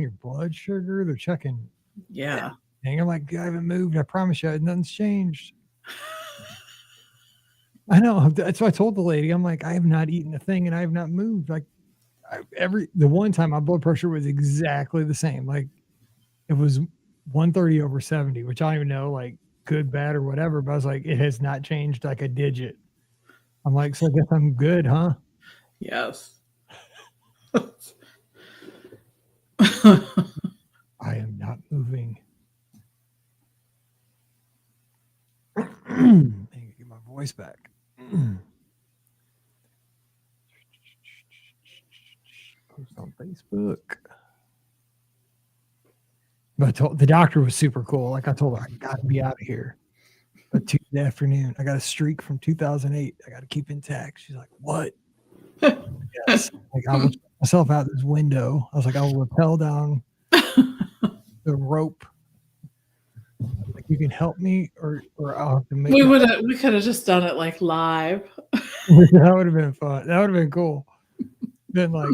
your blood sugar. They're checking. Yeah. And I'm like, I haven't moved. I promise you, nothing's changed. I know. That's what I told the lady. I'm like, I have not eaten a thing and I have not moved. Like the one time my blood pressure was exactly the same. Like it was 130/70, which I don't even know, like good, bad, or whatever. But I was like, it has not changed like a digit. I'm like, so I guess I'm good, huh? Yes. I am not moving. I need to get my voice back. Post on Facebook. But the doctor was super cool. Like I told her, I got to be out of here. But Tuesday afternoon, I got a streak from 2008. I got to keep intact. She's like, what? Yes. Like I will check myself out this window. I was like, I will rappel down the rope. Like you can help me, or I'll have to make. We could have just done it like live. That would have been fun. That would have been cool. Then like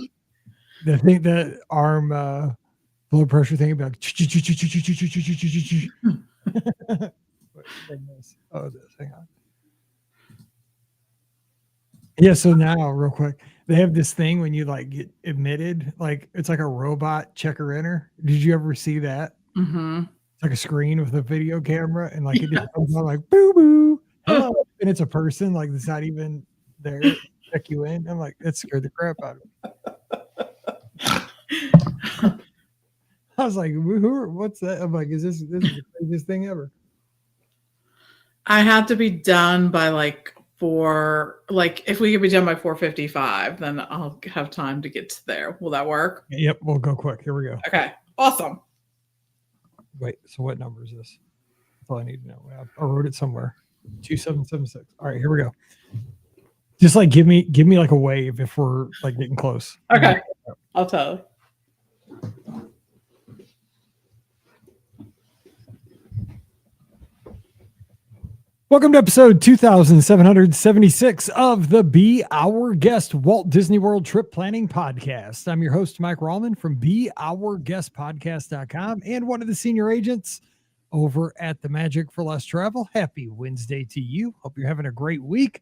the thing that arm blood pressure thing about. Oh, this. Hang on. Yeah. So now, real quick, they have this thing when you like get admitted, like it's like a robot checker inner. Did you ever see that? Mm-hmm. It's like a screen with a video camera, and like it just comes on like boo boo, hello, and it's a person like it's not even there to check you in. I'm like, that scared the crap out of me. I was like, what's that? I'm like, this is the craziest thing ever. I had to be done by like 4. Like if we could be done by 4:55, then I'll have time to get to there. Will that work? Yep, we'll go quick. Here we go. Okay, awesome. Wait, so what number is this? That's all I need to know. I wrote it somewhere. 2776. All right, here we go. Just like give me like a wave if we're like getting close. Okay, I'll tell you. Welcome to episode 2776 of the Be Our Guest Walt Disney World Trip Planning Podcast. I'm your host, Mike Rallman from BeOurGuestPodcast.com and one of the senior agents over at the Magic for Less Travel. Happy Wednesday to you. Hope you're having a great week.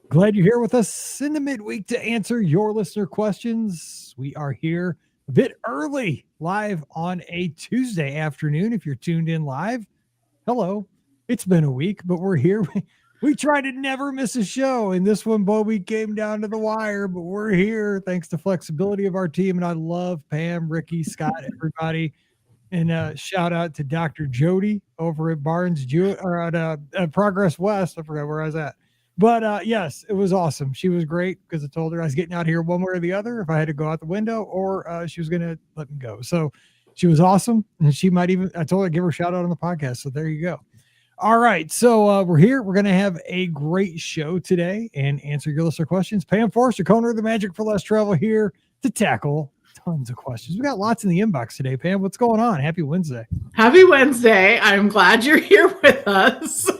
Glad you're here with us in the midweek to answer your listener questions. We are here a bit early, live on a Tuesday afternoon. If you're tuned in live, hello. It's been a week, but we're here. We try to never miss a show, and this one, boy, we came down to the wire, but we're here thanks to flexibility of our team, and I love Pam, Ricky, Scott, everybody. And shout out to Dr. Jody over at Barnes or at Progress West. I forgot where I was at. But yes, it was awesome. She was great because I told her I was getting out here one way or the other if I had to go out the window, or she was going to let me go. So she was awesome, and she might even, I told her to give her a shout out on the podcast. So there you go. All right, so we're here. We're going to have a great show today and answer your listener questions. Pam Forrester, co-owner of the Magic for Less Travel, here to tackle tons of questions. We got lots in the inbox today. Pam, what's going on? Happy Wednesday. Happy Wednesday. I'm glad you're here with us.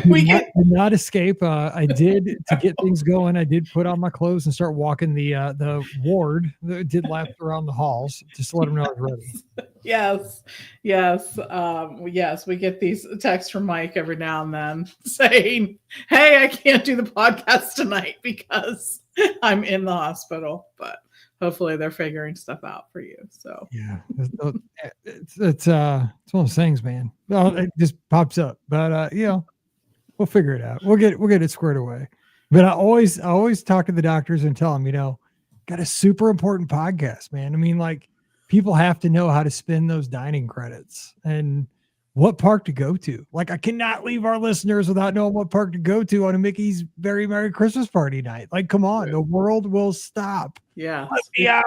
Did not escape. I did, to get things going, I did put on my clothes and start walking the ward. Did laps around the halls just to let them know I was ready. Yes. Yes, we get these texts from Mike every now and then saying, hey, I can't do the podcast tonight because I'm in the hospital, but hopefully they're figuring stuff out for you. So yeah, it's one of those things, man. Well, it just pops up, but we'll figure it out. We'll get it squared away. But I always talk to the doctors and tell them, got a super important podcast, man. I mean, like, people have to know how to spend those dining credits and what park to go to. Like, I cannot leave our listeners without knowing what park to go to on a Mickey's Very Merry Christmas Party night. Like, come on, the world will stop. Yeah, let me out.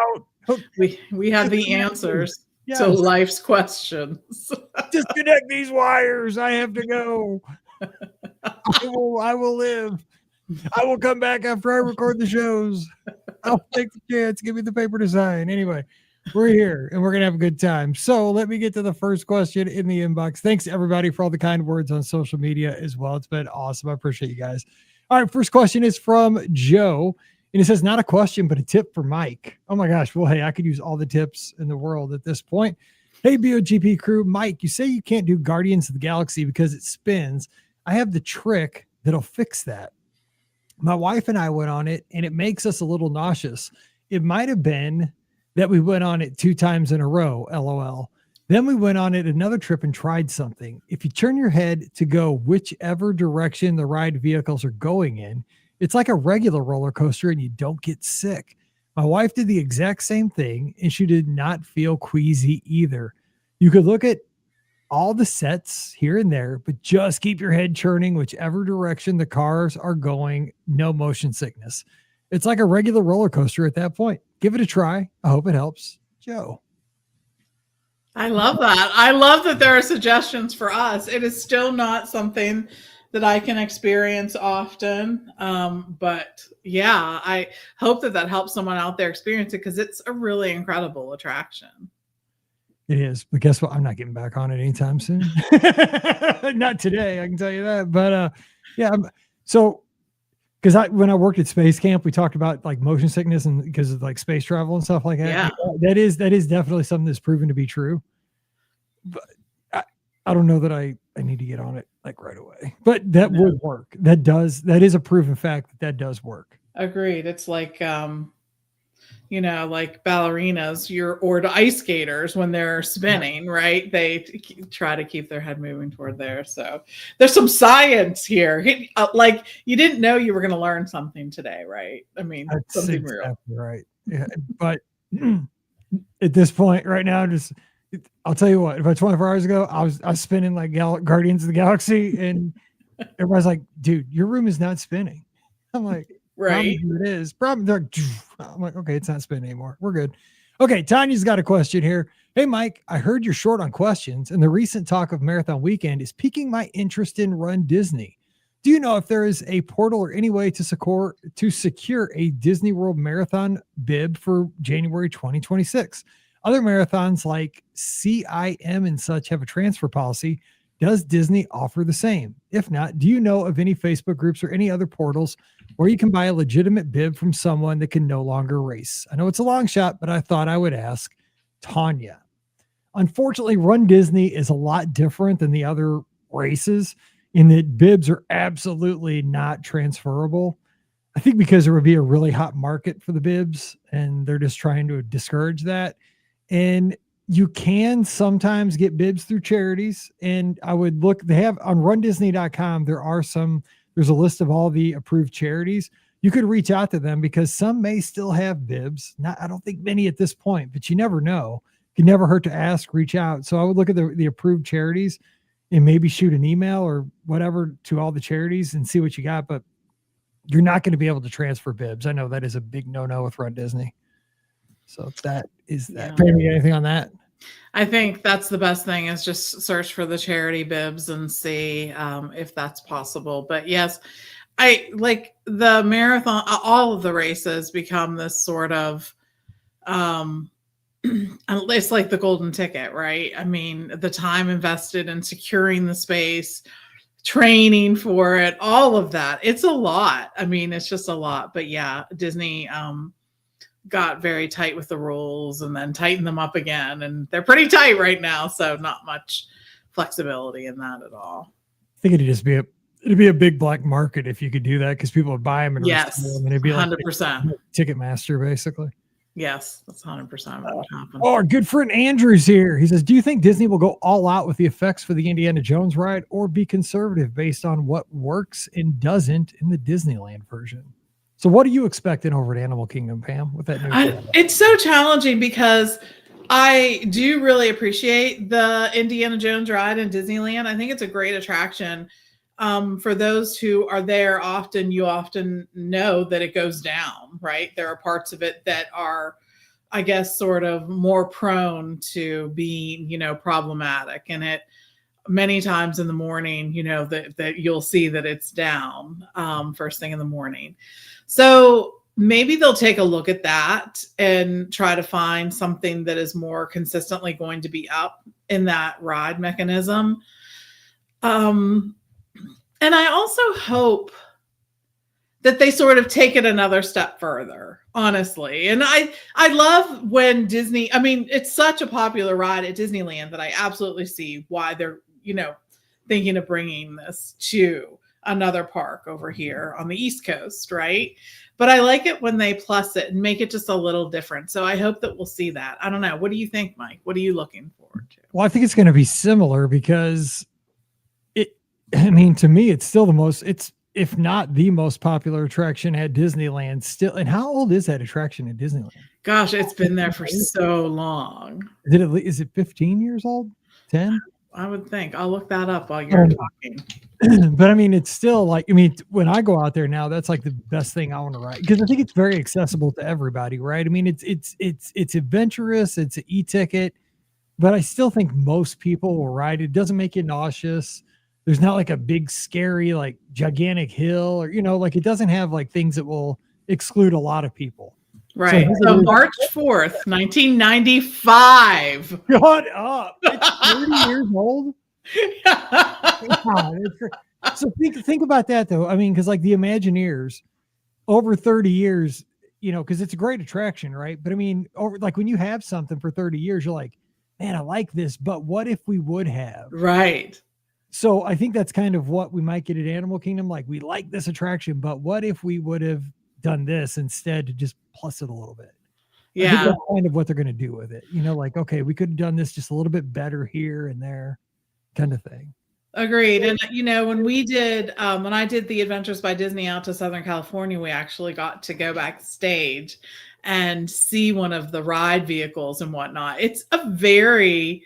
We have the answers to life's questions. Disconnect these wires. I have to go. I will live. I will come back after I record the shows. I'll take the chance. Give me the paper to sign. Anyway, we're here and we're going to have a good time. So let me get to the first question in the inbox. Thanks to everybody for all the kind words on social media as well. It's been awesome. I appreciate you guys. All right. First question is from Joe. And it says, not a question, but a tip for Mike. Oh my gosh. Well, hey, I could use all the tips in the world at this point. Hey, BOGP crew. Mike, you say you can't do Guardians of the Galaxy because it spins. I have the trick that'll fix that. My wife and I went on it, and it makes us a little nauseous. It might have been that we went on it 2 times in a row, LOL. Then we went on it another trip and tried something. If you turn your head to go whichever direction the ride vehicles are going in, it's like a regular roller coaster and you don't get sick. My wife did the exact same thing and she did not feel queasy either. You could look at all the sets here and there, but just keep your head churning whichever direction the cars are going. No motion sickness. It's like a regular roller coaster at that point. Give it a try. I hope it helps. Joe. I love that. I love that there are suggestions for us. It is still not something that I can experience often. But yeah, I hope that helps someone out there experience it because it's a really incredible attraction. It is. But guess what? I'm not getting back on it anytime soon. Not today, I can tell you that. But yeah, because when I worked at Space Camp, we talked about like motion sickness and because of like space travel and stuff like that. Yeah. That is definitely something that's proven to be true. But I don't know that I need to get on it like right away. But that would work. That is a proven fact that does work. Agreed. It's like like ballerinas or the ice skaters when they're spinning, right? They try to keep their head moving toward there. So there's some science here. Like you didn't know you were going to learn something today, right? I mean, that's something exactly real. Right. Yeah. But at this point right now, I'll tell you what, about 24 hours ago, I was spinning like Guardians of the Galaxy and everybody's like, dude, your room is not spinning. I'm like, right. It is. I'm like, okay, it's not spinning anymore. We're good. Okay, Tanya's got a question here. Hey, Mike, I heard you're short on questions, and the recent talk of Marathon Weekend is piquing my interest in Run Disney. Do you know if there is a portal or any way to secure a Disney World Marathon bib for January 2026? Other marathons like CIM and such have a transfer policy. Does Disney offer the same? If not, do you know of any Facebook groups or any other portals where you can buy a legitimate bib from someone that can no longer race? I know it's a long shot, but I thought I would ask Tanya. Unfortunately, Run Disney is a lot different than the other races in that bibs are absolutely not transferable. I think because there would be a really hot market for the bibs and they're just trying to discourage that. And you can sometimes get bibs through charities. And I would look, they have on rundisney.com, there's a list of all the approved charities. You could reach out to them because some may still have bibs. I don't think many at this point, but you never know. It can never hurt to ask, reach out. So I would look at the approved charities and maybe shoot an email or whatever to all the charities and see what you got. But you're not going to be able to transfer bibs. I know that is a big no-no with Run Disney. So that is that. Yeah. Pam, you got anything on that? I think that's the best thing is just search for the charity bibs and see if that's possible. But yes, I like the marathon, all of the races become this sort of, it's like the golden ticket, right? I mean, the time invested in securing the space, training for it, all of that. It's a lot. I mean, it's just a lot. But yeah, Disney got very tight with the rules and then tightened them up again. And they're pretty tight right now. So not much flexibility in that at all. I think it'd be a big black market if you could do that because people would buy them and yes, them, and it'd be 100%. Like Ticketmaster, basically. Yes, that's 100% what would happen. Oh, our good friend Andrew's here. He says, do you think Disney will go all out with the effects for the Indiana Jones ride or be conservative based on what works and doesn't in the Disneyland version? So what are you expecting over at Animal Kingdom, Pam, with that new It's so challenging because I do really appreciate the Indiana Jones ride in Disneyland. I think it's a great attraction. For those who are there often, you often know that it goes down, right? There are parts of it that are, I guess, sort of more prone to being, problematic. And it many times in the morning, that you'll see that it's down first thing in the morning. So maybe they'll take a look at that and try to find something that is more consistently going to be up in that ride mechanism. And I also hope that they sort of take it another step further, honestly. And I love when Disney, I mean, it's such a popular ride at Disneyland that I absolutely see why they're, thinking of bringing this to another park over here on the East Coast, right? But I like it when they plus it and make it just a little different. So I hope that we'll see that. I don't know. What do you think, Mike? What are you looking forward to? Well, I think it's going to be similar because to me, it's still if not the most popular attraction at Disneyland still. And how old is that attraction at Disneyland? Gosh, it's been there for so long. Is it 15 years old? 10? I would think. I'll look that up while you're talking. But I mean, it's still like, when I go out there now, that's like the best thing I want to ride, because I think it's very accessible to everybody, right? I mean, it's adventurous, it's an e-ticket, but I still think most people will ride it. It doesn't make you nauseous. There's not like a big, scary, like gigantic hill, or, like it doesn't have like things that will exclude a lot lot Right. So March 4th, 1995. Shut up. It's 30 years old. So think about that though. I mean, because like the Imagineers over 30 years, because it's a great attraction, right? But I mean, like when you have something for 30 years, you're like, man, I like this, but what if we would have? Right. So I think that's kind of what we might get at Animal Kingdom. Like, we like this attraction, but what if we would have done this instead to just plus it a little bit? Yeah. I think that's kind of what they're going to do with it. Like, okay, we could have done this just a little bit better here and there, kind of thing. Agreed. And when we did, when I did the Adventures by Disney out to Southern California, we actually got to go backstage and see one of the ride vehicles and whatnot. It's a very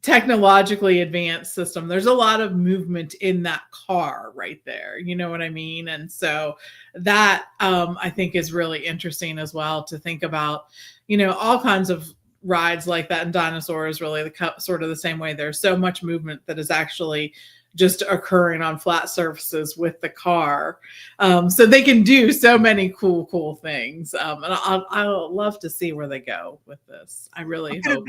technologically advanced system. There's a lot of movement in that car right there. You know what I mean? And so that I think is really interesting as well, to think about, all kinds of rides like that. And Dinosaur is really sort of the same way. There's so much movement that is actually just occurring on flat surfaces with the car. So they can do so many cool things. And I'll love to see where they go with this. I really hope.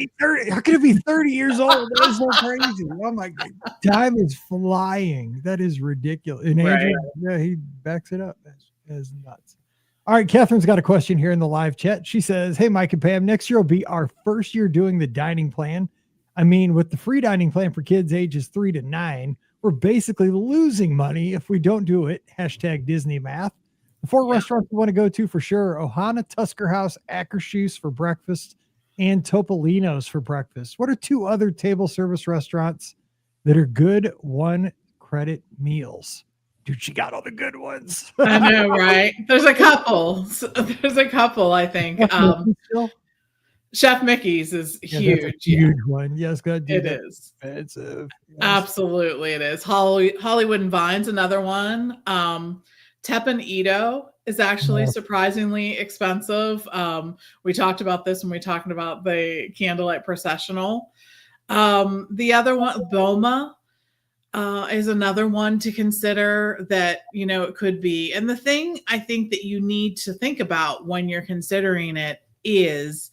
How could it be 30 years old? That is so crazy. Oh my God. Time is flying. That is ridiculous. And Andrew, yeah, he backs it up. That's nuts. All right, Catherine's got a question here in the live chat. She says, hey, Mike and Pam, next year will be our first year doing the dining plan. I mean, with the free dining plan for kids ages 3 to 9, we're basically losing money if we don't do it. # Disney math. The 4 restaurants we want to go to for sure: Ohana, Tusker House, Akershus for breakfast, and Topolino's for breakfast. What are 2 other table service restaurants that are good 1 credit meals? Dude, she got all the good ones. I know, right? There's a couple, I think. Chef Mickey's is huge. That's a huge one. Yes, God, it is expensive. Yes. Absolutely, it is. Hollywood and Vine's another one. Teppan Edo is actually surprisingly expensive. We talked about this when we talked about the candlelight processional. The other one, Boma, is another one to consider that, it could be. And the thing I think that you need to think about when you're considering it is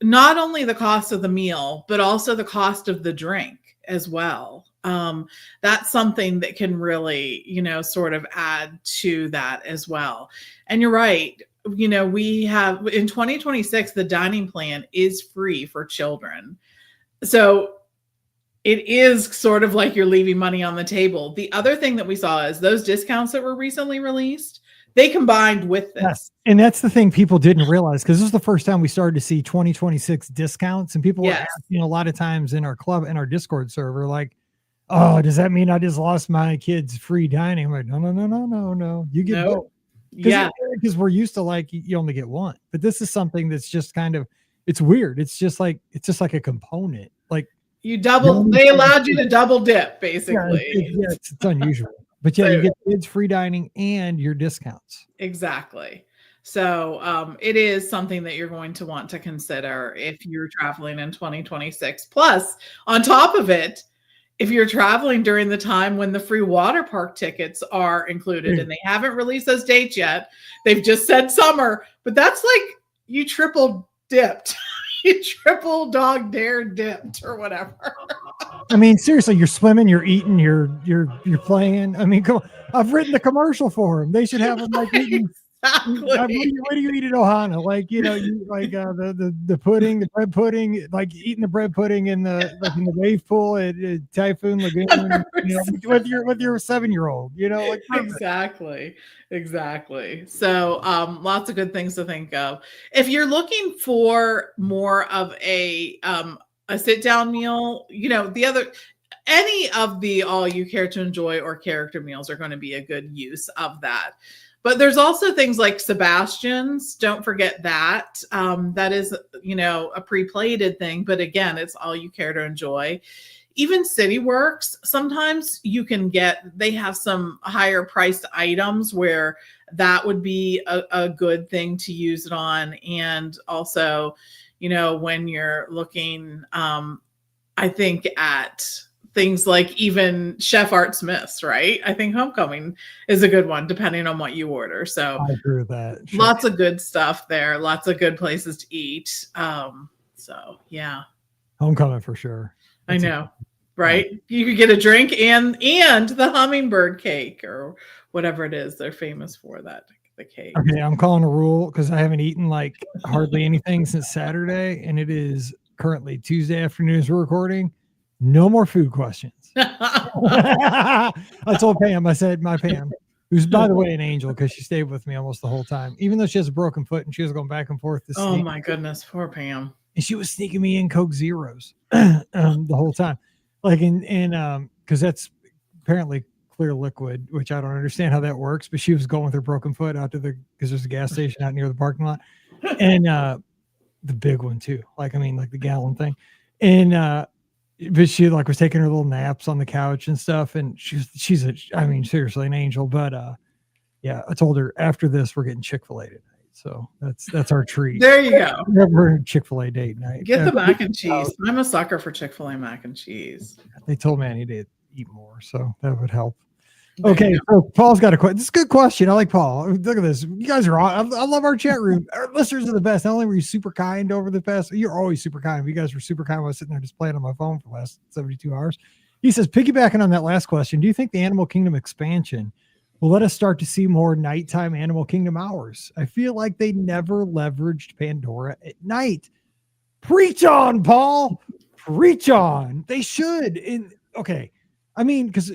not only the cost of the meal, but also the cost of the drink as well. That's something that can really, sort of add to that as well. And you're right. We have in 2026, the dining plan is free for children. So it is sort of like you're leaving money on the table. The other thing that we saw is those discounts that were recently released, they combined with this. Yes. And that's the thing people didn't realize, because this is the first time we started to see 2026 discounts, and people were asking a lot of times in our club, in our Discord server, like, oh, does that mean I just lost my kids free dining? I'm like, no. You get both. Yeah. Because we're used to like, you only get one, but this is something that's just kind of, it's weird. It's just like a component. Like they allowed you to double dip basically. Yeah, it's unusual. But yeah, you get kids free dining and your discounts. Exactly. So it is something that you're going to want to consider if you're traveling in 2026. Plus, on top of it, if you're traveling during the time when the free water park tickets are included, and they haven't released those dates yet, they've just said summer, but that's like you triple dipped. You triple dog dare dipped or whatever. I mean, seriously, you're swimming, you're eating, you're playing. I mean, come on. I've written the commercial for them. They should have them like eating. What do you eat at Ohana? Like, you like the pudding, the bread pudding, like eating the bread pudding in the wave pool at Typhoon Lagoon, with your 7-year-old, like perfect. Exactly. So lots of good things to think of. If you're looking for more of a sit down meal, any of the all you care to enjoy or character meals are going to be a good use of that. But there's also things like Sebastian's. Don't forget that. That is, a pre-plated thing. But again, it's all you care to enjoy. Even CityWorks, sometimes they have some higher priced items where that would be a good thing to use it on. And also, when you're looking, I think at things like even Chef Art Smith's, right? I think Homecoming is a good one, depending on what you order. So I agree with that. Sure. Lots of good stuff there. Lots of good places to eat. So yeah. Homecoming for sure. That's I know. Right? You could get a drink and the hummingbird cake or whatever it is they're famous for, the cake. Okay, I'm calling a rule because I haven't eaten like hardly anything since Saturday, and it is currently Tuesday afternoon as we're recording. No more food questions. I told Pam, I said, my Pam, who's by the way an angel because she stayed with me almost the whole time, even though she has a broken foot and she was going back and forth. Oh my goodness, poor Pam. And she was sneaking me in Coke Zeros the whole time. Like because that's apparently clear liquid, which I don't understand how that works, but she was going with her broken foot out to because there's a gas station out near the parking lot. And the big one too. Like the gallon thing. And but she was taking her little naps on the couch and stuff, and she's seriously an angel. But yeah, I told her after this we're getting Chick-fil-A tonight, so that's our treat. There you go. We're Chick-fil-A date night. Get the mac and cheese. I'm a sucker for Chick-fil-A mac and cheese. They told me I need to eat more, so that would help. Okay, so Paul's got a question. This is a good question. I like Paul. Look at this. You guys are on. I love our chat room. Our listeners are the best. Not only were you super kind over the past, you're always super kind. You guys were super kind when I was sitting there just playing on my phone for the last 72 hours. He says, piggybacking on that last question, do you think the Animal Kingdom expansion will let us start to see more nighttime Animal Kingdom hours? I feel like they never leveraged Pandora at night. Preach on, Paul. Preach on. They should. Because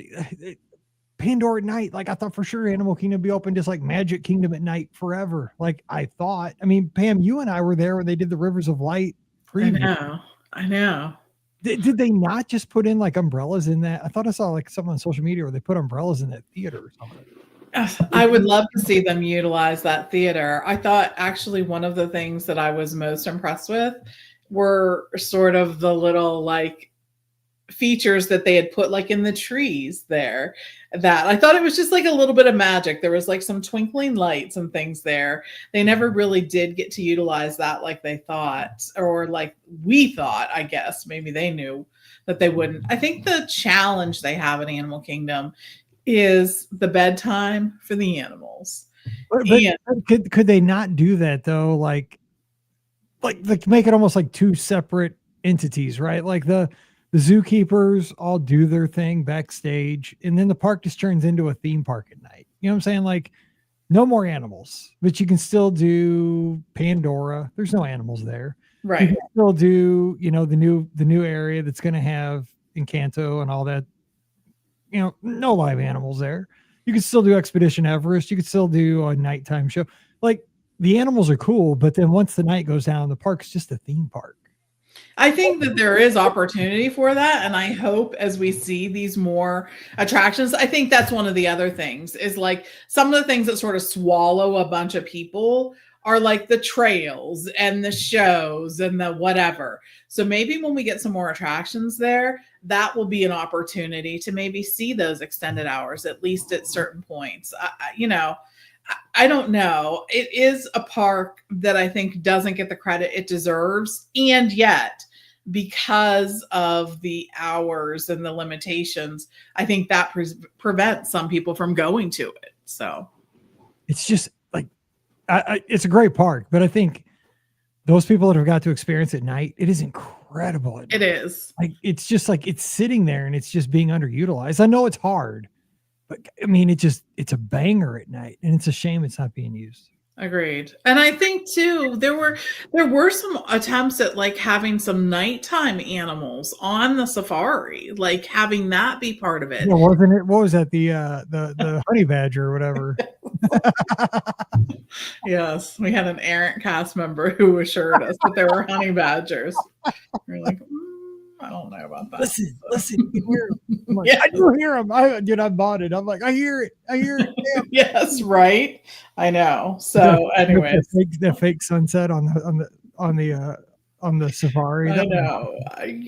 Pandora at night, like I thought for sure Animal Kingdom would be open just like Magic Kingdom at night forever. Like I thought. Pam, you and I were there when they did the Rivers of Light preview. I know. Did they not just put in like umbrellas in that? I thought I saw like something on social media where they put umbrellas in that theater or something. I would love to see them utilize that theater. I thought actually one of the things that I was most impressed with were sort of the little like features that they had put like in the trees there, that I thought it was just like a little bit of magic. There was like some twinkling lights and things there. They never really did get to utilize that like they thought, or like we thought. I guess maybe they knew that they wouldn't. I think the challenge they have in Animal Kingdom is the bedtime for the animals. But could they not do that though? Like make it almost like two separate entities, right? Like the zookeepers all do their thing backstage, and then the park just turns into a theme park at night. You know what I'm saying? Like no more animals, but you can still do Pandora. There's no animals there. Right. You can still do, the new area that's going to have Encanto and all that. No live animals there. You can still do Expedition Everest. You could still do a nighttime show. Like the animals are cool, but then once the night goes down, the park's just a theme park. I think that there is opportunity for that. And I hope as we see these more attractions, I think that's one of the other things is like some of the things that sort of swallow a bunch of people are like the trails and the shows and the whatever. So maybe when we get some more attractions there, that will be an opportunity to maybe see those extended hours, at least at certain points. I don't know. It is a park that I think doesn't get the credit it deserves. And yet, because of the hours and the limitations, I think that prevents some people from going to it. So it's just like, it's a great park, but I think those people that have got to experience it at night, it is incredible. incredible. It is. Like, it's just like it's sitting there and it's just being underutilized. I know it's hard, but I mean, it's a banger at night, and it's a shame it's not being used. Agreed. And I think too, there were some attempts at like having some nighttime animals on the safari, like having that be part of it. Yeah, wasn't it? What was that? The honey badger or whatever. Yes, we had an errant cast member who assured us that there were honey badgers. We're like, I don't know about that. Listen, you hear him. I'm like, Yeah. I do hear him. I bought it. I'm like, I hear it. Damn. Yes, right. I know. So, anyway, the fake sunset on the safari. I know.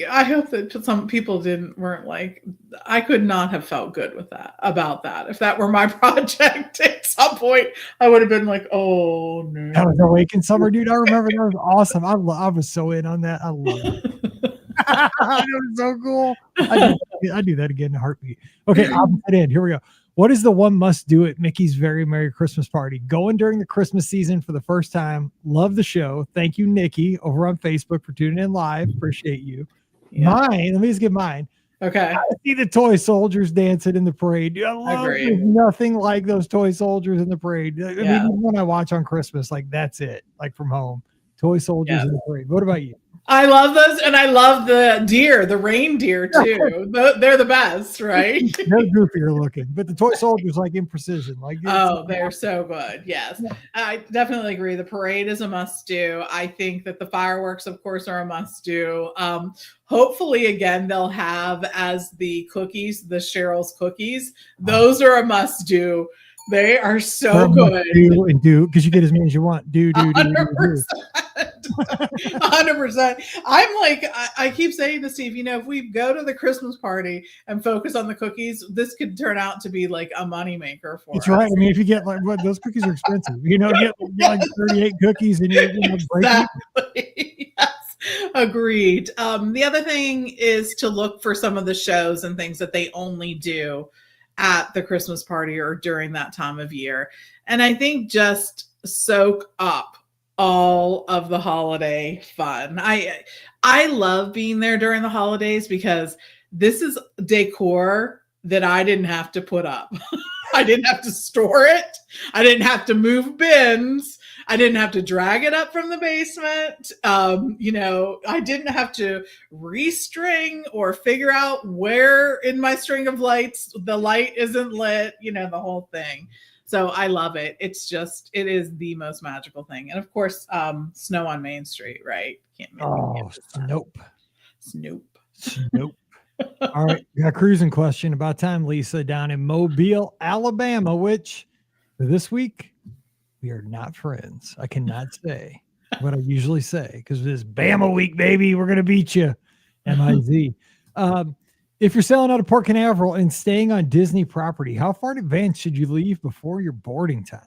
I hope that some people weren't like, I could not have felt good with that about that. If that were my project at some point, I would have been like, oh no. That was Awakened Summer, dude. I remember that was awesome. I was so in on that. I love it. That was so cool. I do that again in a heartbeat. Okay, I'll put in. Here we go. What is the one must do at Mickey's Very Merry Christmas Party? Going during the Christmas season for the first time. Love the show. Thank you, Nikki, over on Facebook for tuning in live. Appreciate you. Yeah. Mine, let me just get mine. Okay. I see the toy soldiers dancing in the parade. I love it. Nothing like those toy soldiers in the parade. I mean, when I watch on Christmas, like that's it. Like from home. Toy soldiers in the parade. What about you? I love those, and I love the reindeer too. They're the best, right? They're goofier looking, but the toy soldiers like in precision. Like, they're so good. Yes, I definitely agree. The parade is a must do. I think that the fireworks, of course, are a must do. Hopefully, again, they'll have as the cookies, the Cheryl's cookies. Those are a must do. They are so good. Do because you get as many as you want. Do. 100%. I'm like, I keep saying to Steve, if we go to the Christmas party and focus on the cookies, this could turn out to be like a moneymaker for us. That's right. I mean, if you get those cookies are expensive. You get like 38 cookies and you're exactly. Yes. Agreed. The other thing is to look for some of the shows and things that they only do at the Christmas party or during that time of year. And I think just soak up all of the holiday fun. I love being there during the holidays because this is decor that I didn't have to put up. I didn't have to store it. I didn't have to move bins. I didn't have to drag it up from the basement. I didn't have to restring or figure out where in my string of lights the light isn't lit, the whole thing. So I love it. It is the most magical thing. And of course, snow on Main Street, right? Snoop. All right. Got a cruising question. About time, Lisa, down in Mobile, Alabama, which this week we are not friends. I cannot say what I usually say because it is Bama week, baby. We're going to beat you. MIZ. If you're sailing out of Port Canaveral and staying on Disney property, how far in advance should you leave before your boarding time?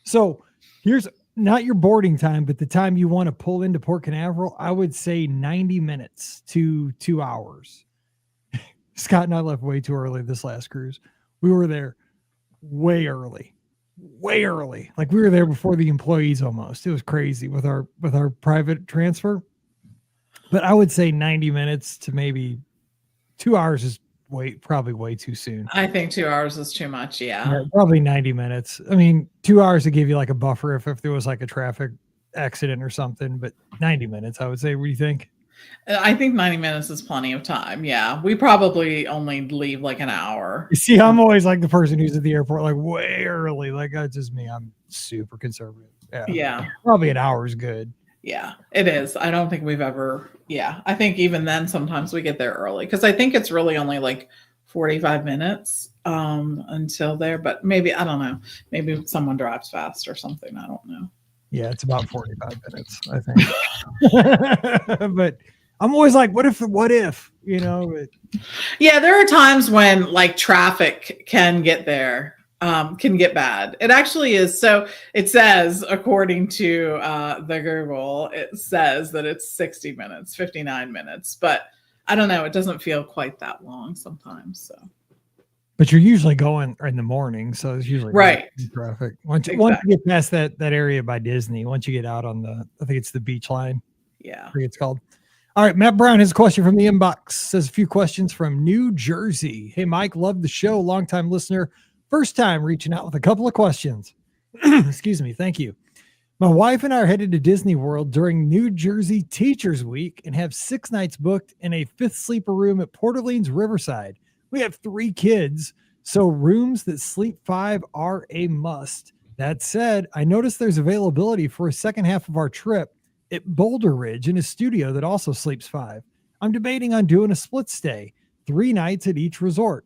So here's not your boarding time, but the time you want to pull into Port Canaveral. I would say 90 minutes to 2 hours. Scott and I left way too early this last cruise. We were there way early. Like we were there before the employees almost. It was crazy with our private transfer. But I would say 90 minutes to maybe 2 hours is probably way too soon. I think 2 hours is too much. Yeah, probably 90 minutes. I mean, 2 hours to give you like a buffer if there was like a traffic accident or something, but 90 minutes, I would say. What do you think? I think 90 minutes is plenty of time. Yeah, we probably only leave like an hour. You see, I'm always like the person who's at the airport like way early. Like that's just me. I'm super conservative. Yeah. Probably an hour is good. Yeah, it is. I don't think we've ever. Yeah, I think even then sometimes we get there early because I think it's really only like 45 minutes until there. But maybe, I don't know. Maybe someone drives fast or something. I don't know. Yeah, it's about 45 minutes, I think. But I'm always like, what if? Yeah, there are times when like traffic can get there. Can get bad. It actually is. So it says, according to the Google, it says that it's 60 minutes, 59 minutes, but I don't know. It doesn't feel quite that long sometimes. So, but you're usually going in the morning, so it's usually right traffic. Once you get past that area by Disney, once you get out on I think it's the beach line. Yeah, I think it's called. All right, Matt Brown has a question from the inbox. Says a few questions from New Jersey. Hey, Mike, love the show. Longtime listener. First time reaching out with a couple of questions. Excuse me. Thank you. My wife and I are headed to Disney World during New Jersey Teachers Week and have 6 nights booked in a 5th sleeper room at Port Orleans Riverside. We have 3 kids, so rooms that sleep 5 are a must. That said, I noticed there's availability for a second half of our trip at Boulder Ridge in a studio that also sleeps 5. I'm debating on doing a split stay, 3 nights at each resort.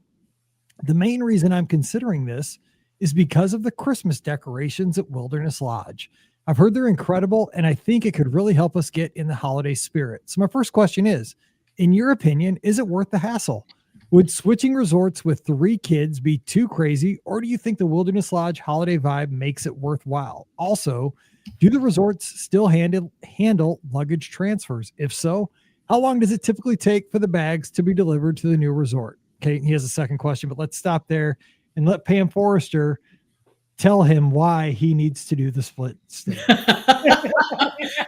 The main reason I'm considering this is because of the Christmas decorations at Wilderness Lodge. I've heard they're incredible, and I think it could really help us get in the holiday spirit. So my first question is, in your opinion, is it worth the hassle? Would switching resorts with 3 kids be too crazy, or do you think the Wilderness Lodge holiday vibe makes it worthwhile? Also, do the resorts still handle luggage transfers? If so, how long does it typically take for the bags to be delivered to the new resort? Okay, he has a second question, but let's stop there and let Pam Forrester tell him why he needs to do the split stay.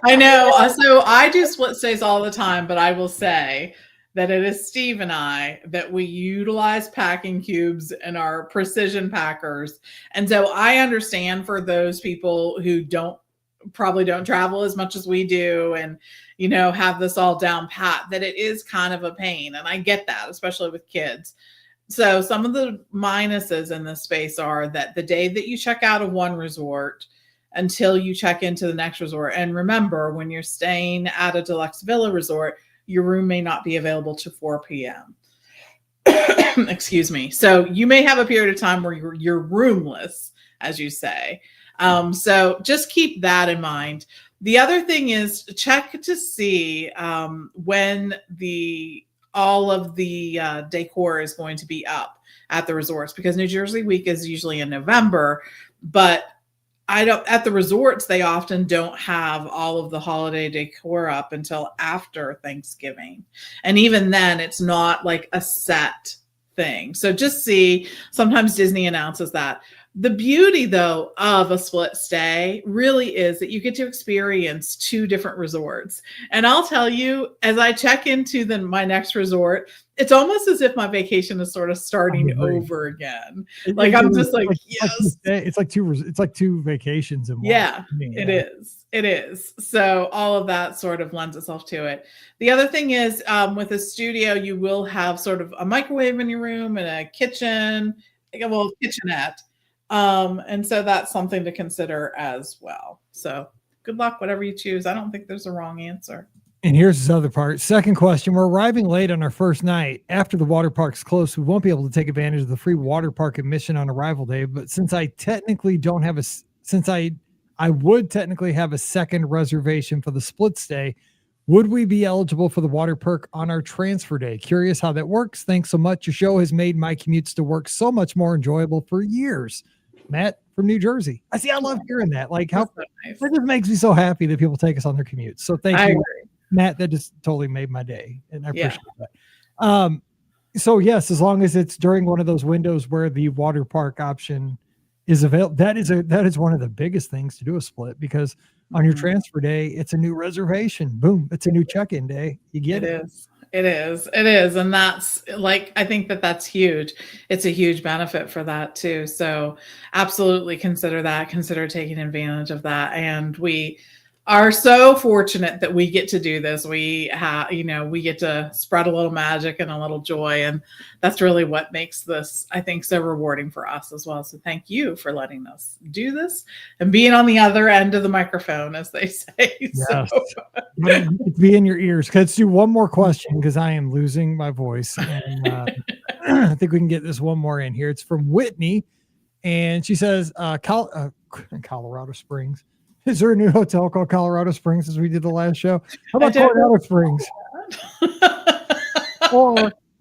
I know. So I do split stays all the time, but I will say that it is Steve and I that we utilize packing cubes and our precision packers. And so I understand for those people who probably don't travel as much as we do and, have this all down pat, that it is kind of a pain. And I get that, especially with kids. So some of the minuses in this space are that the day that you check out of one resort until you check into the next resort. And remember, when you're staying at a deluxe villa resort, your room may not be available to 4 p.m. Excuse me. So you may have a period of time where you're roomless, as you say. So just keep that in mind. The other thing is check to see when all of the decor is going to be up at the resorts, because New Jersey Week is usually in November, but at the resorts, they often don't have all of the holiday decor up until after Thanksgiving. And even then, it's not like a set thing. So just see, sometimes Disney announces that. The beauty, though, of a split stay really is that you get to experience 2 different resorts. And I'll tell you, as I check into my next resort, it's almost as if my vacation is sort of starting over again. I'm just like, yes. It's like 2 vacations in one. Yeah, it is. It is. So all of that sort of lends itself to it. The other thing is with a studio, you will have sort of a microwave in your room and a kitchenette. And so that's something to consider as well. So good luck, whatever you choose. I don't think there's a wrong answer. And here's the other part. Second question. We're arriving late on our first night. After the water park's closed, we won't be able to take advantage of the free water park admission on arrival day. But since I technically don't have I would technically have a second reservation for the split stay, would we be eligible for the water park on our transfer day? Curious how that works. Thanks so much. Your show has made my commutes to work so much more enjoyable for years. Matt from New Jersey. I love hearing that. Like how so nice. That just makes me so happy that people take us on their commutes. So thank you, agree. Matt. That just totally made my day, and I appreciate that. So yes, as long as it's during one of those windows where the water park option is available, that is one of the biggest things to do a split, because on your transfer day, it's a new reservation. Boom, it's a new check-in day. You get it. It is. And that's I think that's huge. It's a huge benefit for that too. So absolutely consider that, consider taking advantage of that. And we are so fortunate that we get to do this. We get to spread a little magic and a little joy. And that's really what makes this, I think, so rewarding for us as well. So thank you for letting us do this and being on the other end of the microphone, as they say. Yes. So. Be in your ears. Let's do one more question, because I am losing my voice. And I think we can get this one more in here. It's from Whitney. And she says, Colorado Springs. Is there a new hotel called Colorado Springs as we did the last show? How about Colorado Springs?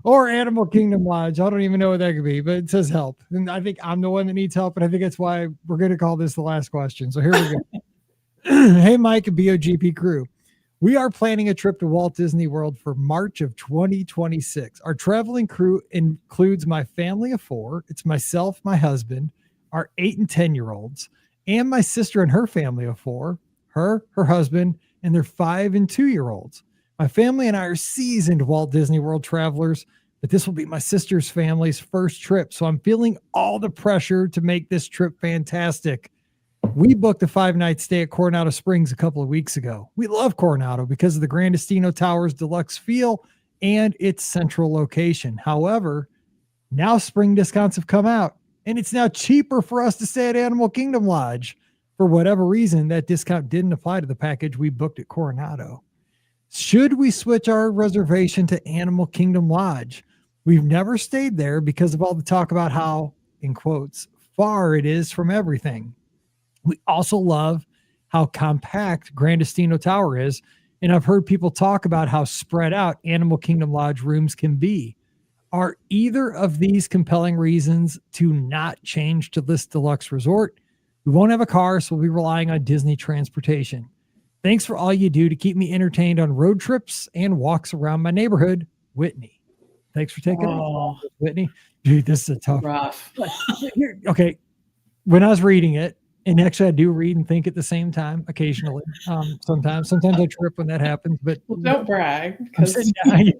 or Animal Kingdom Lodge. I don't even know what that could be, but it says help. And I think I'm the one that needs help, and I think that's why we're going to call this the last question. So here we go. Hey, Mike and BOGP crew. We are planning a trip to Walt Disney World for March of 2026. Our traveling crew includes my family of 4. It's myself, my husband, our 8 and 10-year-olds, and my sister and her family of 4, her husband, and their 5 and 2-year-olds. My family and I are seasoned Walt Disney World travelers, but this will be my sister's family's first trip. So I'm feeling all the pressure to make this trip fantastic. We booked a 5-night stay at Coronado Springs a couple of weeks ago. We love Coronado because of the Grandestino Tower's deluxe feel and its central location. However, now spring discounts have come out, and it's now cheaper for us to stay at Animal Kingdom Lodge. For whatever reason, that discount didn't apply to the package we booked at Coronado. Should we switch our reservation to Animal Kingdom Lodge? We've never stayed there because of all the talk about how, in quotes, far it is from everything. We also love how compact Grandestino Tower is, and I've heard people talk about how spread out Animal Kingdom Lodge rooms can be. Are either of these compelling reasons to not change to this deluxe resort? We won't have a car, so we'll be relying on Disney transportation. Thanks for all you do to keep me entertained on road trips and walks around my neighborhood. Whitney. Thanks for taking it, Whitney. Dude, this is a tough. Rough. Okay. When I was reading it, and actually I do read and think at the same time occasionally. Sometimes I trip when that happens, but don't brag. I'm sitting down.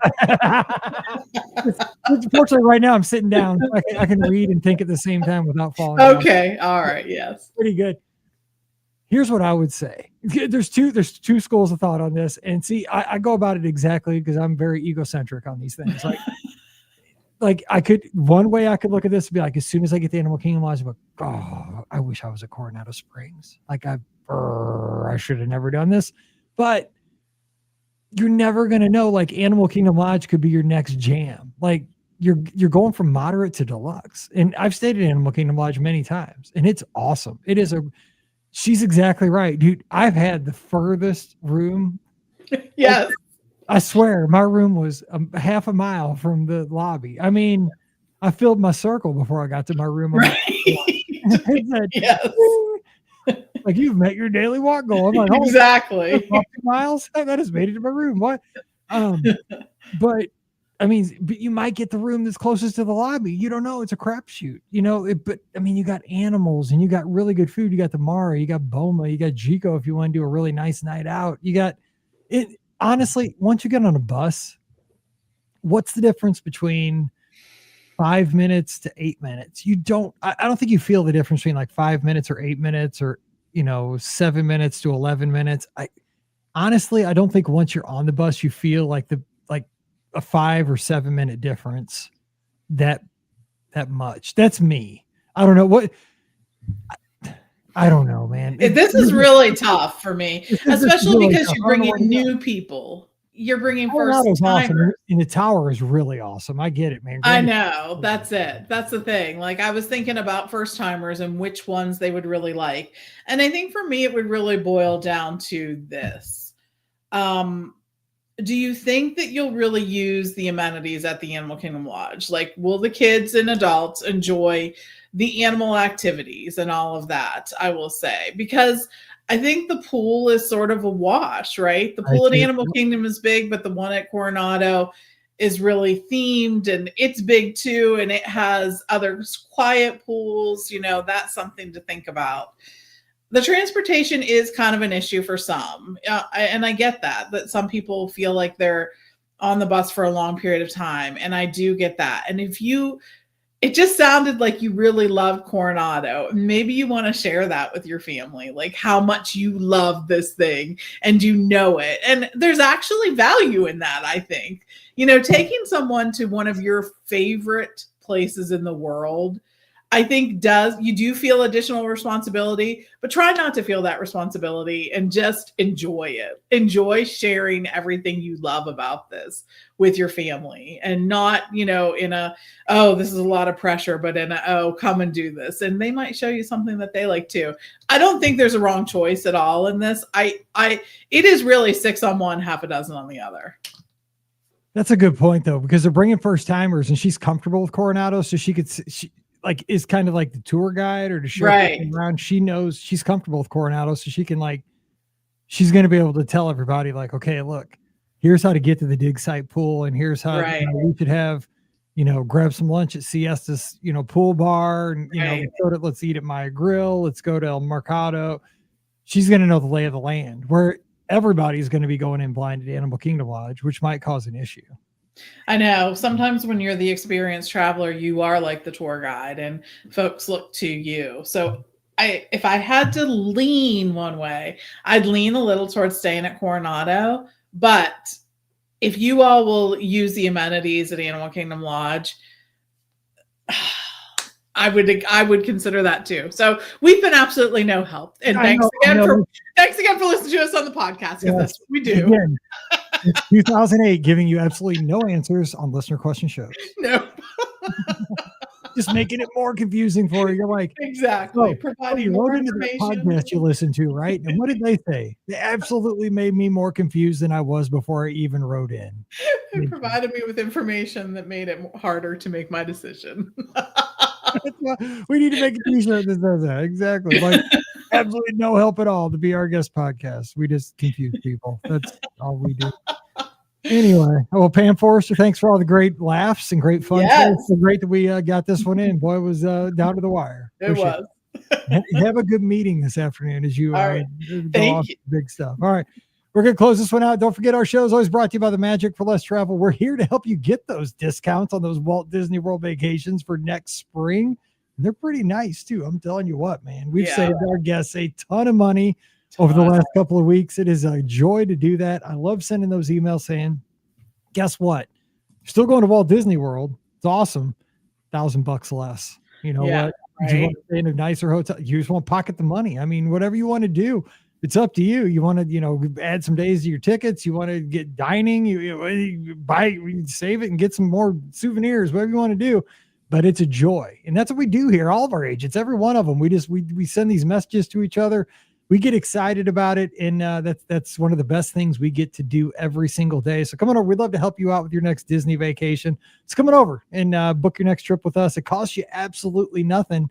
Unfortunately, right now I'm sitting down. I can read and think at the same time without falling. Okay. Down. All right. Yes. Pretty good. Here's what I would say. There's two schools of thought on this. And see, I go about it exactly because I'm very egocentric on these things. Like one way I could look at this would be like, as soon as I get the Animal Kingdom Lodge, I'm like, oh, I wish I was at Coronado Springs. Like I should have never done this, but you're never going to know. Like Animal Kingdom Lodge could be your next jam. Like you're going from moderate to deluxe. And I've stayed at Animal Kingdom Lodge many times and it's awesome. She's exactly right, dude. I've had the furthest room. Yes. I swear my room was half a mile from the lobby. I mean, I filled my circle before I got to my room. Right. Yes. Like you've met your daily walk goal. I'm like, oh, exactly. 2 miles. That has made it to my room. What? But I mean, you might get the room that's closest to the lobby. You don't know. It's a crapshoot, but I mean, you got animals and you got really good food. You got the Mara, you got Boma, you got Jico. If you want to do a really nice night out, you got it. Honestly, once you get on a bus, what's the difference between 5 minutes to 8 minutes? I don't think you feel the difference between like 5 minutes or 8 minutes or, 7 minutes to 11 minutes. Honestly, I don't think once you're on the bus, you feel like a 5 or 7 minute difference that much. That's me. I don't know what. I don't know, man. This is really tough for me, especially really because you're bringing new people. You're bringing first timers. Awesome. And the tower is really awesome. I get it, man. I know. That's it. That's the thing. Like I was thinking about first timers and which ones they would really like. And I think for me, it would really boil down to this. Do you think that you'll really use the amenities at the Animal Kingdom Lodge? Like, will the kids and adults enjoy the animal activities and all of that? I will say, because I think the pool is sort of a wash, right? The pool at Animal Kingdom is big, but the one at Coronado is really themed and it's big too. And it has other quiet pools, that's something to think about. The transportation is kind of an issue for some. And I get that some people feel like they're on the bus for a long period of time. And I do get that. And it just sounded like you really loved Coronado. Maybe you want to share that with your family, like how much you love this thing and you know it. And there's actually value in that, I think. Taking someone to one of your favorite places in the world, I think you do feel additional responsibility, but try not to feel that responsibility and just enjoy it. Enjoy sharing everything you love about this with your family and not, in this is a lot of pressure, but in come and do this. And they might show you something that they like too. I don't think there's a wrong choice at all in this. It is really 6 on one, half a dozen on the other. That's a good point though, because they're bringing first timers and she's comfortable with Coronado. So she is kind of like the tour guide or to show around. She knows she's comfortable with Coronado, so she can she's going to be able to tell everybody like, okay, look, here's how to get to the dig site pool, and here's how we should have, grab some lunch at Siesta's, pool bar, and let's eat at Maya Grill, let's go to El Mercado. She's going to know the lay of the land. Where everybody's going to be going in blind at Animal Kingdom Lodge, which might cause an issue. I know sometimes when you're the experienced traveler, you are like the tour guide and folks look to you. So if I had to lean one way, I'd lean a little towards staying at Coronado. But if you all will use the amenities at Animal Kingdom Lodge, I would consider that too. So we've been absolutely no help. And thanks again for listening to us on the podcast, because that's what we do. Again, it's 2008, giving you absolutely no answers on listener question shows. No. Just making it more confusing for you. You're like, exactly. Providing more information. Podcast you listen to, right? And what did they say? They absolutely made me more confused than I was before I even wrote in. They provided me with information that made it harder to make my decision. We need to make a t-shirt that says that. Exactly. Like, absolutely no help at all to be our guest podcast. We just confuse people. That's all we do. Anyway, well, Pam Forrester, thanks for all the great laughs and great fun. Yes. It's so great that we got this one in. Boy, it was down to the wire. It was. Have a good meeting this afternoon as you right. go off big stuff. All right. We're going to close this one out. Don't forget, our show is always brought to you by the Magic for Less Travel. We're here to help you get those discounts on those Walt Disney World vacations for next spring. And they're pretty nice, too. I'm telling you what, man. We've saved our guests a ton of money over the last couple of weeks. It is a joy to do that. I love sending those emails saying, guess what? You're still going to Walt Disney World. It's awesome. $1,000 less. You know what? Right. You want to stay in a nicer hotel? You just want to pocket the money. I mean, whatever you want to do, it's up to you. You want to, add some days to your tickets. You want to get dining. You buy, save it, and get some more souvenirs. Whatever you want to do. But it's a joy, and that's what we do here. All of our agents, every one of them, we send these messages to each other. We get excited about it, and that's one of the best things we get to do every single day. So come on over. We'd love to help you out with your next Disney vacation. It's coming over and book your next trip with us. It costs you absolutely nothing.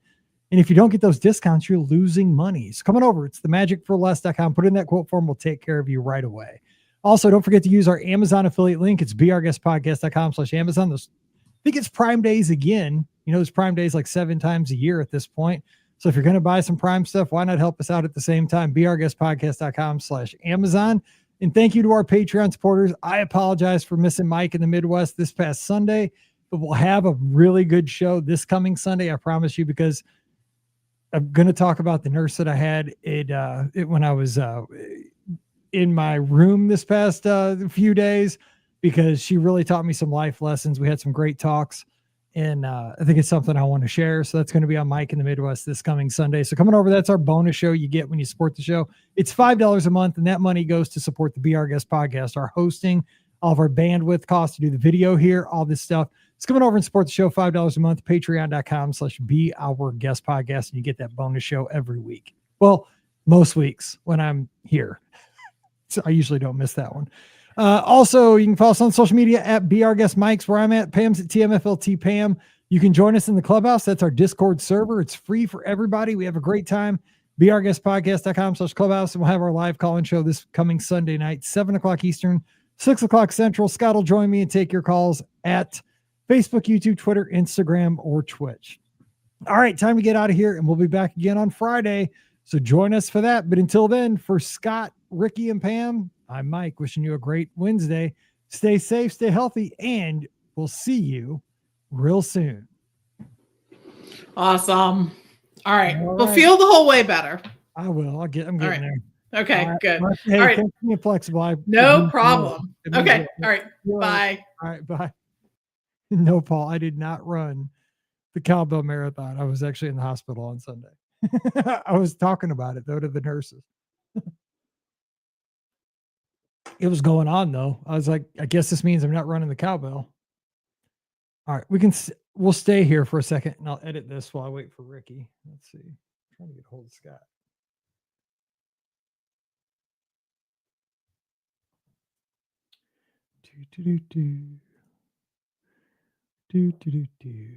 And if you don't get those discounts, you're losing money. So come on over. It's themagicforless.com. Put in that quote form. We'll take care of you right away. Also, don't forget to use our Amazon affiliate link. It's beourguestpodcast.com/Amazon. I think it's Prime Days again. It's Prime Days like 7 times a year at this point. So if you're going to buy some Prime stuff, why not help us out at the same time? beourguestpodcast.com/Amazon. And thank you to our Patreon supporters. I apologize for missing Mike in the Midwest this past Sunday, but we'll have a really good show this coming Sunday. I promise you, because I'm going to talk about the nurse that I had when I was in my room this past few days, because she really taught me some life lessons. We had some great talks, and I think it's something I want to share. So that's going to be on Mike in the Midwest this coming Sunday. So coming over, that's our bonus show you get when you support the show. It's $5 a month, and that money goes to support the Be Our Guest podcast, our hosting, all of our bandwidth costs to do the video here, all this stuff. It's coming over and support the show, $5 a month, patreon.com/Be Our Guest podcast, and you get that bonus show every week. Well, most weeks when I'm here. So I usually don't miss that one. Also, you can follow us on social media at Be Our Guest Mike's, where I'm at. Pam's at TMFLT Pam. You can join us in the clubhouse. That's our Discord server. It's free for everybody. We have a great time. BeOurGuestPodcast.com/clubhouse. And we'll have our live call-in show this coming Sunday night, 7 o'clock Eastern, 6 o'clock Central. Scott will join me and take your calls at Facebook, YouTube, Twitter, Instagram, or Twitch. All right, time to get out of here, and we'll be back again on Friday. So join us for that. But until then, for Scott, Ricky, and Pam, I'm Mike, wishing you a great Wednesday. Stay safe, stay healthy, and we'll see you real soon. Awesome. All right. We'll feel the whole way better. I will. I'm getting there. Okay, good. Hey, all right. Thanks for being flexible. No problem. Okay. All right. Bye. All right. Bye. No, Paul, I did not run the Cowbell Marathon. I was actually in the hospital on Sunday. I was talking about it, though, to the nurses. It was going on, though. I was like, I guess this means I'm not running the Cowbell. All right. We'll stay here for a second, and I'll edit this while I wait for Ricky. Let's see. I'm trying to get a hold of Scott.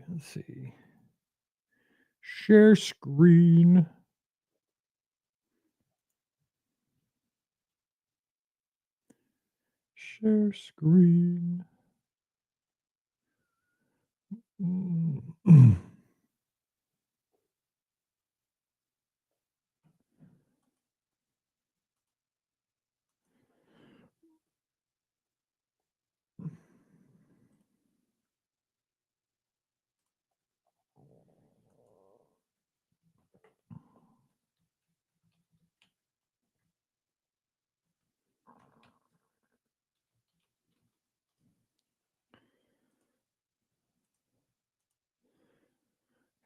Let's see. Share screen. Share screen.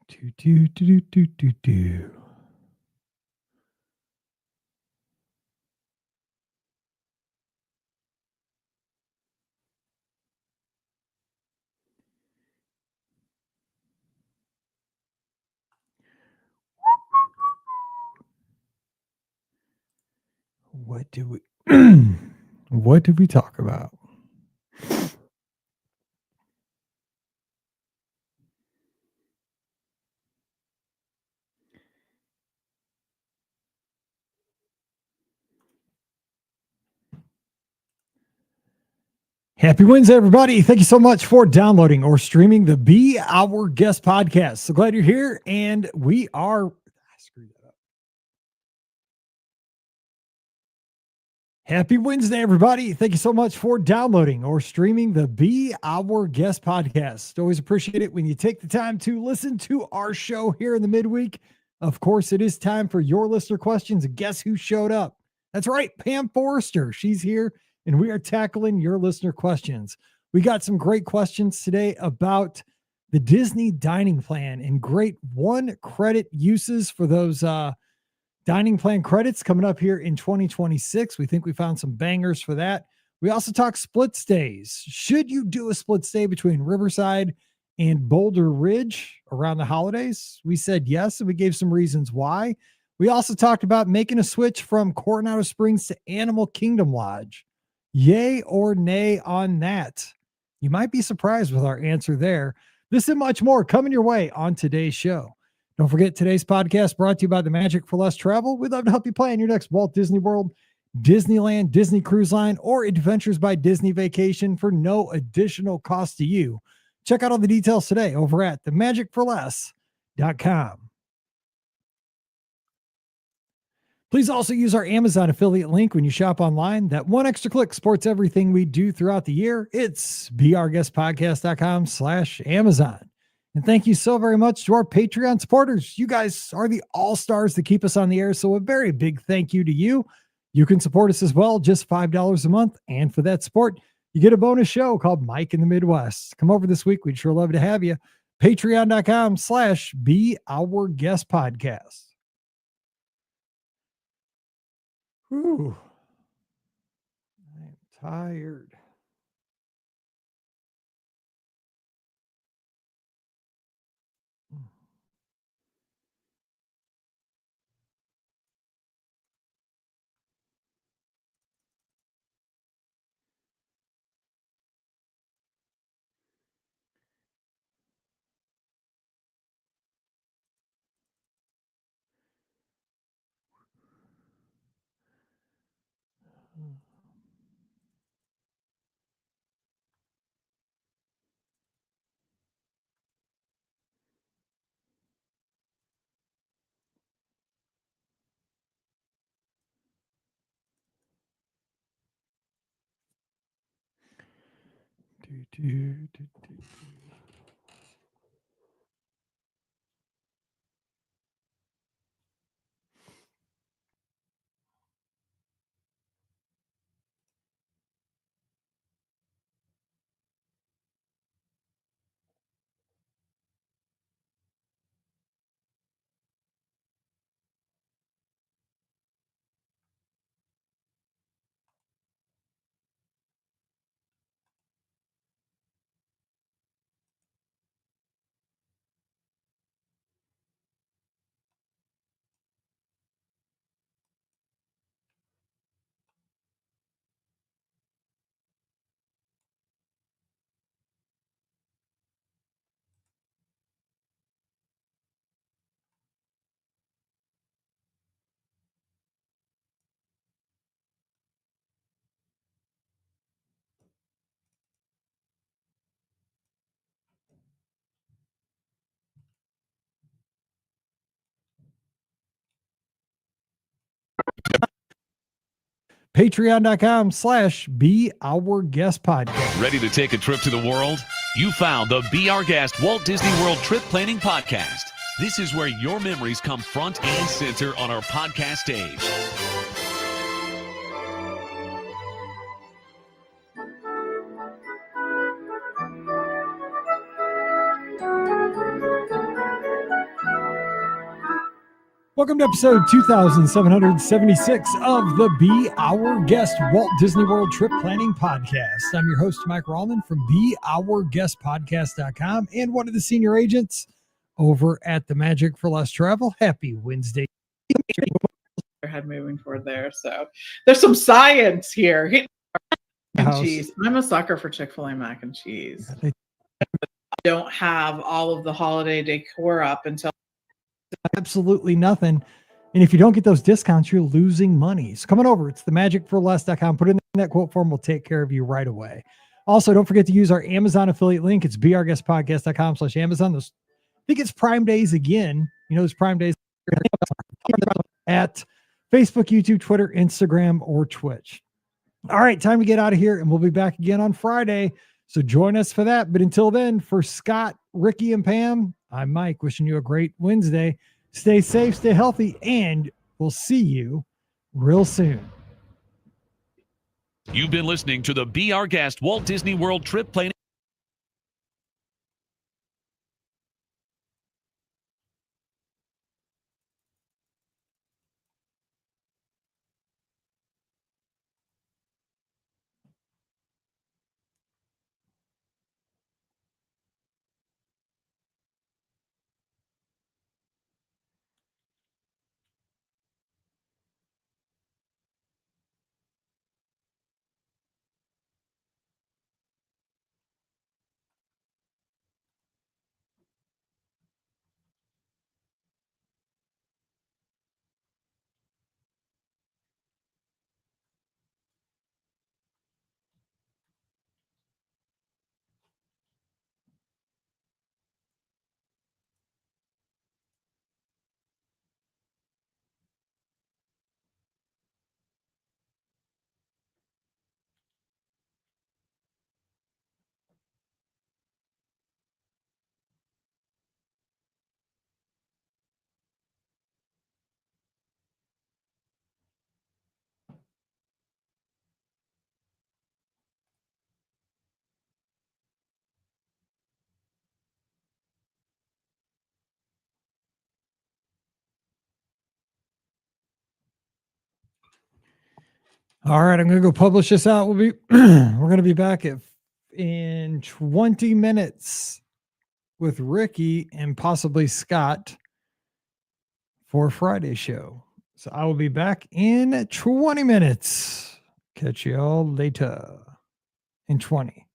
Do, do, do, do, do, do. What did we what did we talk about? Happy Wednesday, everybody. Thank you so much for downloading or streaming the Be Our Guest podcast. So glad you're here. And we are, I screwed that up. Happy Wednesday, everybody. Thank you so much for downloading or streaming the Be Our Guest podcast. Always appreciate it when you take the time to listen to our show here in the midweek. Of course, it is time for your listener questions. Guess who showed up? That's right, Pam Forrester. She's here, and we are tackling your listener questions. We got some great questions today about the Disney dining plan and great one credit uses for those dining plan credits coming up here in 2026. We think we found some bangers for that. We also talk split stays. Should you do a split stay between Riverside and Boulder Ridge around the holidays? We said yes, and we gave some reasons why. We also talked about making a switch from Coronado Springs to Animal Kingdom Lodge. Yay or nay on that? You might be surprised with our answer there. This and much more coming your way on today's show. Don't forget, today's podcast brought to you by the Magic for Less Travel. We'd love to help you plan your next Walt Disney World, Disneyland, Disney Cruise Line, or Adventures by Disney vacation for no additional cost to you. Check out all the details today over at themagicforless.com. Please also use our Amazon affiliate link when you shop online. That one extra click supports everything we do throughout the year. It's beourguestpodcast.com/Amazon. And thank you so very much to our Patreon supporters. You guys are the all-stars that keep us on the air. So a very big thank you to you. You can support us as well, just $5 a month. And for that support, you get a bonus show called Mike in the Midwest. Come over this week. We'd sure love to have you. Patreon.com/beourguestpodcast. Whew. I'm tired. Patreon.com/beourguestpodcast. Ready to take a trip to the world? You found the Be Our Guest Walt Disney World Trip Planning Podcast. This is where your memories come front and center on our podcast stage. Welcome to episode 2776 of the Be Our Guest Walt Disney World Trip Planning Podcast. I'm your host, Mike Rallman from BeOurGuestPodcast.com and one of the senior agents over at the Magic for Less Travel. Happy Wednesday. Head moving forward there. So there's some science here. Mac and cheese. I'm a sucker for Chick-fil-A mac and cheese. I don't have all of the holiday decor up until absolutely nothing. And if you don't get those discounts, you're losing money. So come on over. It's themagicforless.com. Put in that quote form. We'll take care of you right away. Also, don't forget to use our Amazon affiliate link. It's beourguestpodcast.com/Amazon. I think it's Prime Days again. You know, those Prime Days at Facebook, YouTube, Twitter, Instagram, or Twitch. All right, time to get out of here, and we'll be back again on Friday. So join us for that. But until then, for Scott, Ricky, and Pam, I'm Mike, wishing you a great Wednesday. Stay safe, stay healthy, and we'll see you real soon. You've been listening to the Be Our Guest Walt Disney World Trip Planning. All right, I'm going to go publish this out. We're going to be back in 20 minutes with Ricky and possibly Scott for Friday's show. So I will be back in 20 minutes. Catch y'all later in 20.